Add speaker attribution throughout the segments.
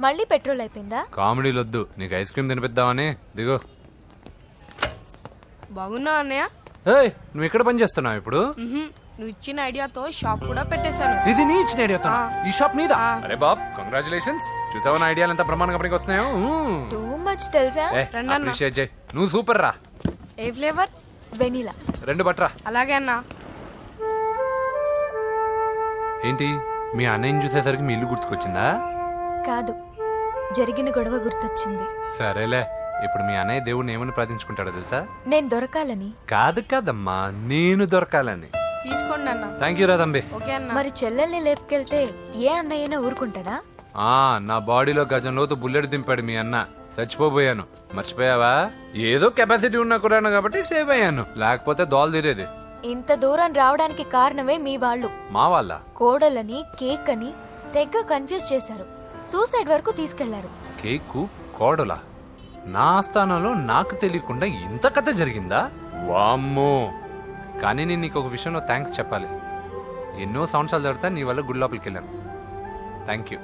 Speaker 1: మళ్ళీ పెట్రోల్ అయిపోయిందా?
Speaker 2: కామెడీలు వద్దు, నీకు ఐస్ క్రీమ్ తినిపిద్దామని. దిగో.
Speaker 3: బాగున్నా అన్నయ్య.
Speaker 2: ఏయ్, నువ్వు ఇక్కడ పని చేస్తున్నావు ఇప్పుడు?
Speaker 3: నువ్వు ఇచ్చిన ఐడియాతో షాప్ కూడా పెట్టేశాను.
Speaker 2: ఇది నీ ఇచ్చిన ఐడియాతో? ఈ షాప్ నీదా? అరే బాబ్, కంగ్రాచులేషన్స్. చూసావా నా ఐడియాలు ఎంత బ్రహ్మాండంగా పనికి వస్తున్నాయో?
Speaker 1: టూ మచ్ తెలుసా?
Speaker 2: అప్రిషియేట్ చేయి. నువ్వు సూపర్ రా.
Speaker 3: ఏ ఫ్లేవర్?
Speaker 1: వెనిలా.
Speaker 2: 2 బట్రా.
Speaker 3: అలాగే అన్నా.
Speaker 2: ఏంటి, మీ అన్నయ్యని చూసేసరికి మీ ఇల్లు గుర్తుకొచ్చిందా?
Speaker 1: కాదు, జరిగిన గొడవ గుర్తొచ్చింది.
Speaker 2: సరేలే, ఇప్పుడు మీ అన్నయ్య దేవుడిని ఏమని ప్రార్థించుకుంటాడో తెలుసా?
Speaker 1: నేను దొరకాలని.
Speaker 2: కాదు కాదమ్మా, నేను దొరకాలని.
Speaker 3: తీసుకోండి అన్న.
Speaker 2: థ్యాంక్ యూ రా తంబి.
Speaker 3: ఓకే అన్న.
Speaker 1: మరి చెల్లెల్ని లేపుకెళ్తే ఏ అన్నయ్యనా ఊరుకుంటాడా?
Speaker 2: నా బాడీలో గజం లోతు బుల్లెట్ దింపాడు మీ అన్న. చచ్చిపోబోయాను. మర్చిపోయావా? ఏదో కెపాసిటీ ఉన్న కురాను కాబట్టి సేవ్ అయ్యాను, లేకపోతే దోలు తీరేది.
Speaker 1: ఇంత దూరం రావడానికి కారణమే మీ వాళ్ళు.
Speaker 2: మా వాళ్ళ?
Speaker 1: కోడలని కేక్ అని తెగ కన్ఫ్యూజ్ చేశారు. సూసైడ్ వరకు తీసుకెళ్లారు.
Speaker 2: కేకు కోడలా? నా స్థానంలో నాకు తెలియకుండా ఇంత కథ జరిగిందా? వామ్మో. కానీ నేను నీకు ఒక విషయంలో థ్యాంక్స్ చెప్పాలి. ఎన్నో సంవత్సరాలు తర్వాత నీ వల్ల గుడి లోపలికి వెళ్ళాను. Thank you.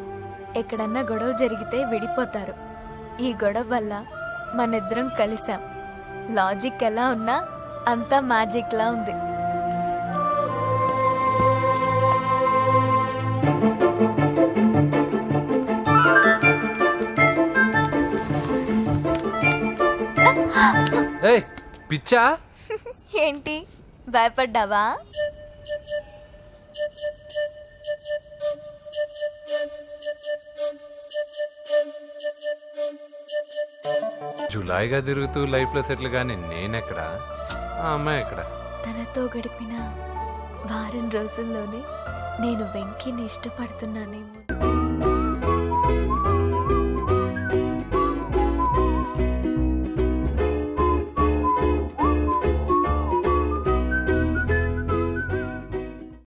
Speaker 1: ఎక్కడన్నా గొడవ జరిగితే విడిపోతారు. ఈ గొడవ వల్ల మనిద్దరం కలిసాం. లాజిక్ ఎలా ఉన్నా అంతా మ్యాజిక్ లా ఉంది.
Speaker 2: ఏయ్, పిచ్చా?
Speaker 1: ఏంటి, భయపడ్డావా?
Speaker 2: జులాయిగా తిరుగుతూ లైఫ్ లో సెటిల్ గాని నేనెక్కడా, ఆ అమ్మాయి ఎక్కడ?
Speaker 1: తనతో గడిపిన వారం రోజుల్లోనే నేను వెంకీని ఇష్టపడుతున్నానేమో.